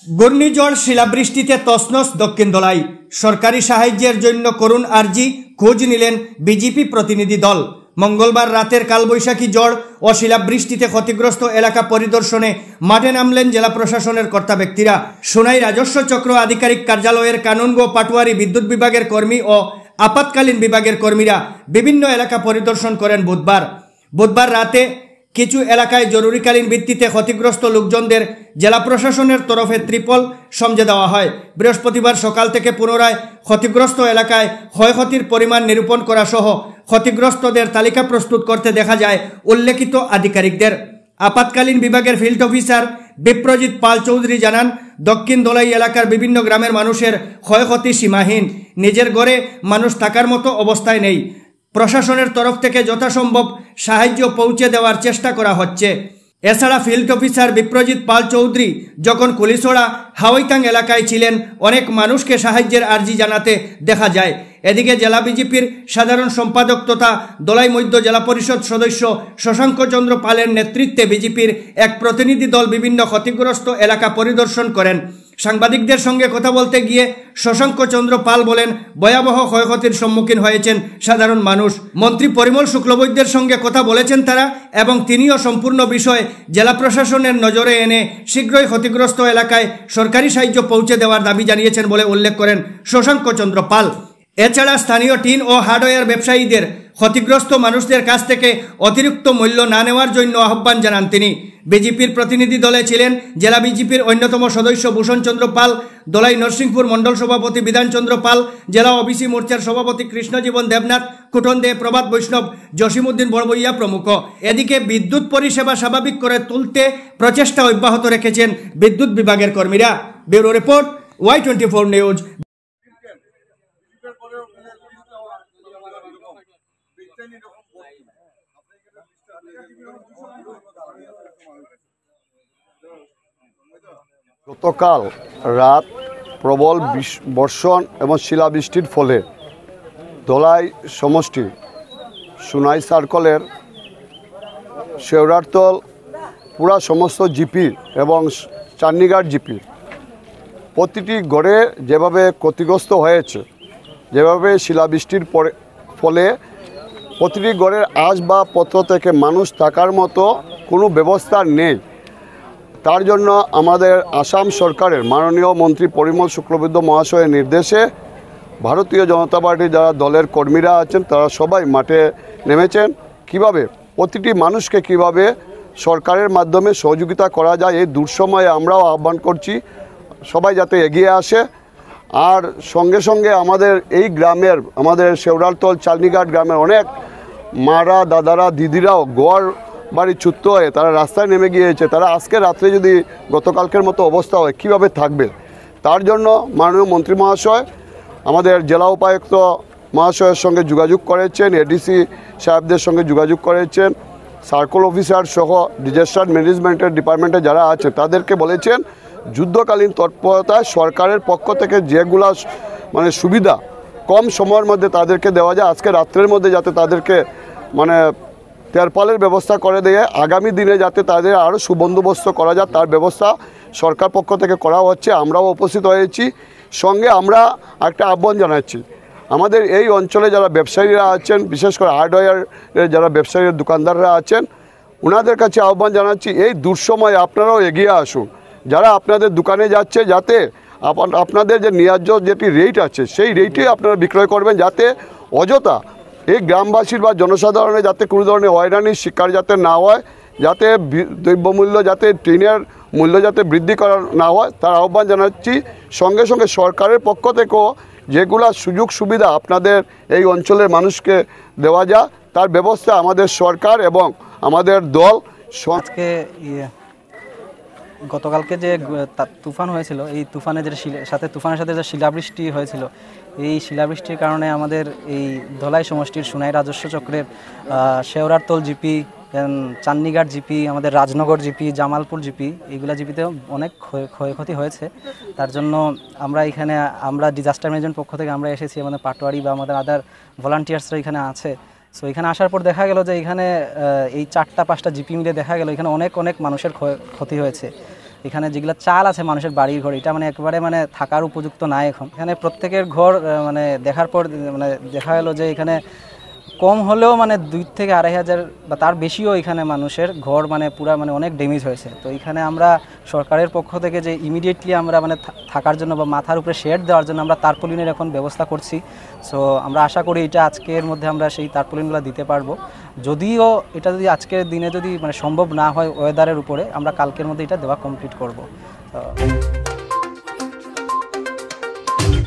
ঘূর্ণিঝড় শিলাবৃষ্টিতে তছনছ দক্ষিণ ধলাই। সরকারি সাহায্যের জন্য করুণ আর্জি খোঁজ নিলেন বিজেপি প্রতিনিধি দল। মঙ্গলবার রাতের কালবৈশাখী ঝড় ও শিলাবৃষ্টিতে ক্ষতিগ্রস্ত এলাকা পরিদর্শনে মাঠে নামলেন জেলা প্রশাসনের কর্তা ব্যক্তিরা। সোনাই রাজস্ব চক্র আধিকারিক কার্যালয়ের কানুনগো পাটোয়ারি বিদ্যুৎ বিভাগের কর্মী ও আপাতকালীন বিভাগের কর্মীরা বিভিন্ন এলাকা পরিদর্শন করেন। বুধবার রাতে কিছু এলাকায় জরুরিকালীন ভিত্তিতে ক্ষতিগ্রস্ত লোকজনদের জেলা প্রশাসনের তরফে ত্রিপল সমঝে দেওয়া হয়। বৃহস্পতিবার সকাল থেকে পুনরায় ক্ষতিগ্রস্ত এলাকায় ক্ষয়ক্ষতির পরিমাণ নিরূপণ করা সহ ক্ষতিগ্রস্তদের তালিকা প্রস্তুত করতে দেখা যায় উল্লেখিত আধিকারিকদের। আপাতকালীন বিভাগের ফিল্ড অফিসার বিপ্রজিৎ পাল চৌধুরী জানান, দক্ষিণ ধলাই এলাকার বিভিন্ন গ্রামের মানুষের ক্ষয়ক্ষতি সীমাহীন। নিজের ঘরে মানুষ থাকার মতো অবস্থায় নেই। প্রশাসনের তরফ থেকে যথাসম্ভব সাহায্য পৌঁছে দেওয়ার চেষ্টা করা হচ্ছে। এছাড়া ফিল্ড অফিসার বিপ্রজিৎ পাল চৌধুরী যখন কুলিছড়া হাওয়াইতাং এলাকায় ছিলেন, অনেক মানুষকে সাহায্যের আর্জি জানাতে দেখা যায়। এদিকে জেলা বিজেপির সাধারণ সম্পাদক তথা ধলাই মধ্য জেলা পরিষদ সদস্য শশাঙ্ক চন্দ্র পালের নেতৃত্বে বিজেপির এক প্রতিনিধি দল বিভিন্ন ক্ষতিগ্রস্ত এলাকা পরিদর্শন করেন। সাংবাদিকদের সঙ্গে কথা বলতে গিয়ে শশাঙ্ক চন্দ্র পাল বলেন, ভয়াবহ ক্ষয়ক্ষতির সম্মুখীন হয়েছেন সাধারণ মানুষ। মন্ত্রী পরিমল শুক্লবৈদ্যের সঙ্গে কথা বলেছেন তারা এবং তিনিও সম্পূর্ণ বিষয় জেলা প্রশাসনের নজরে এনে শীঘ্রই ক্ষতিগ্রস্ত এলাকায় সরকারি সাহায্য পৌঁছে দেওয়ার দাবি জানিয়েছেন বলে উল্লেখ করেন শশাঙ্ক চন্দ্র পাল। এছাড়া স্থানীয় টিন ও হার্ডওয়্যার ব্যবসায়ীদের ক্ষতিগ্রস্ত মানুষদের কাছ থেকে অতিরিক্ত মূল্য না নেওয়ার জন্য আহ্বান জানান তিনি। বিজেপির প্রতিনিধি দলে ছিলেন জেলা বিজেপির অন্যতম সদস্য ভূষণ চন্দ্র পাল, ধলাই নরসিংপুর মণ্ডল সভাপতি বিধান চন্দ্র পাল, জেলা ওবিসি মোর্চার সভাপতি কৃষ্ণজীবন দেবনাথ, কুটন দে, প্রভাত বৈষ্ণব, জসিমউদ্দিন বড়বইয়া প্রমুখ। এদিকে বিদ্যুৎ পরিষেবা স্বাভাবিক করে তুলতে প্রচেষ্টা অব্যাহত রেখেছেন বিদ্যুৎ বিভাগের কর্মীরা। Bureau report, Y24 news. গতকাল রাত প্রবল বর্ষণ এবং শিলাবৃষ্টির ফলে ধলাই সমষ্টি সোনাই সার্কলের শেওড়ারতল পুরা সমস্ত জিপি এবং চান্নিঘাট জিপি প্রতিটি ঘরে যেভাবে ক্ষতিগ্রস্ত হয়েছে, যেভাবে শিলাবৃষ্টির ফলে প্রতিটি ঘরের আসবাবপত্র থেকে মানুষ থাকার মতো কোনো ব্যবস্থা নেই। তার জন্য আমাদের আসাম সরকারের মাননীয় মন্ত্রী পরিমল শুক্লবৈদ্য মহাশয়ের নির্দেশে ভারতীয় জনতা পার্টির যারা দলের কর্মীরা আছেন তারা সবাই মাঠে নেমেছেন। কিভাবে প্রতিটি মানুষকে কিভাবে সরকারের মাধ্যমে সহযোগিতা করা যায়, এই দুঃসময়ে আমরাও আহ্বান করছি সবাই যাতে এগিয়ে আসে। আর সঙ্গে সঙ্গে আমাদের এই গ্রামের, আমাদের শেওড়ারতল চান্নিঘাট গ্রামের অনেক মারা, দাদারা, দিদিরাও গোয়ার বাড়ি ছুট্ট হয়ে তারা রাস্তায় নেমে গিয়েছে। তারা আজকে রাত্রে যদি গতকালকের মতো অবস্থা হয় কীভাবে থাকবে, তার জন্য মাননীয় মন্ত্রী মহাশয় আমাদের জেলা উপায়ুক্ত মহাশয়ের সঙ্গে যোগাযোগ করেছেন, এডিসি সাহেবদের সঙ্গে যোগাযোগ করেছেন, সার্কল অফিসার সহ ডিজাস্টার ম্যানেজমেন্টের ডিপার্টমেন্টে যারা আছে তাদেরকে বলেছেন যুদ্ধকালীন তৎপরতায় সরকারের পক্ষ থেকে যেগুলা সুবিধা কম সময়ের মধ্যে তাদেরকে দেওয়া যায়, আজকে রাত্রের মধ্যে যাতে তাদেরকে তেরপালের ব্যবস্থা করে দিয়ে আগামী দিনে যাতে তাদের আরও সুবন্দোবস্ত করা যায় তার ব্যবস্থা সরকার পক্ষ থেকে করা হচ্ছে। আমরাও উপস্থিত হয়েছি। সঙ্গে আমরা একটা আহ্বান জানাচ্ছি, আমাদের এই অঞ্চলে যারা ব্যবসায়ীরা আছেন, বিশেষ করে হার্ডওয়্যারের যারা ব্যবসায়ীর দোকানদাররা আছেন, ওনাদের কাছে আহ্বান জানাচ্ছি এই দুঃসময়ে আপনারাও এগিয়ে আসুন। যারা আপনাদের দোকানে যাচ্ছে যাতে আপনাদের যে ন্যায্য যেটি রেট আছে সেই রেটেই আপনারা বিক্রয় করবেন, যাতে অযথা এই গ্রামবাসীর বা জনসাধারণের যাতে কোনো ধরনের হয়রানির শিকার যাতে না হয়, যাতে দ্রব্যমূল্য যাতে টিনের মূল্য যাতে বৃদ্ধি করা না হয় তার আহ্বান জানাচ্ছি। সঙ্গে সঙ্গে সরকারের পক্ষ থেকেও যেগুলা সুযোগ সুবিধা আপনাদের এই অঞ্চলের মানুষকে দেওয়া যায় তার ব্যবস্থা আমাদের সরকার এবং আমাদের দল। আজকে গতকালকে যে তুফান হয়েছিল, এই তুফানের সাথে যে শিলাবৃষ্টি হয়েছিল, এই শিলাবৃষ্টির কারণে আমাদের এই ধলাই সমষ্টির সোনাই রাজস্ব চক্রের শেওড়ারতল জিপি, চান্নিঘাট জিপি, আমাদের রাজনগর জিপি, জামালপুর জিপি, এইগুলা জিপিতেও অনেক ক্ষয়ক্ষতি হয়েছে। তার জন্য আমরা ডিজাস্টার ম্যানেজমেন্ট পক্ষ থেকে আমরা এসেছি, আমাদের পাটোয়ারি বা আমাদের আদার ভলান্টিয়ার্সরা এখানে আছে। সো এখানে আসার পর দেখা গেল যে এখানে এই 4-5টা জিপি মিলে দেখা গেল এখানে অনেক মানুষের ক্ষতি হয়েছে। এখানে যেগুলো চাল আছে মানুষের বাড়ির ঘর, এটা মানে একেবারে মানে থাকার উপযুক্ত নাই এখন। এখানে প্রত্যেকের ঘর মানে দেখার পর মানে দেখা গেলো যে এখানে কম হলেও মানে 2 থেকে 2,500 বা তার বেশিও এখানে মানুষের ঘর মানে পুরা মানে অনেক ড্যামেজ হয়েছে। তো এখানে আমরা সরকারের পক্ষ থেকে যে ইমিডিয়েটলি আমরা মানে থাকার জন্য বা মাথার উপরে শেড দেওয়ার জন্য আমরা তারপলিনের এখন ব্যবস্থা করছি। সো আমরা আশা করি এটা আজকের মধ্যে আমরা সেই তারপলিনগুলো দিতে পারবো। যদিও এটা যদি আজকের দিনে যদি মানে সম্ভব না হয় ওয়েদারের উপরে, আমরা কালকের মধ্যে এটা দেওয়া কমপ্লিট করব।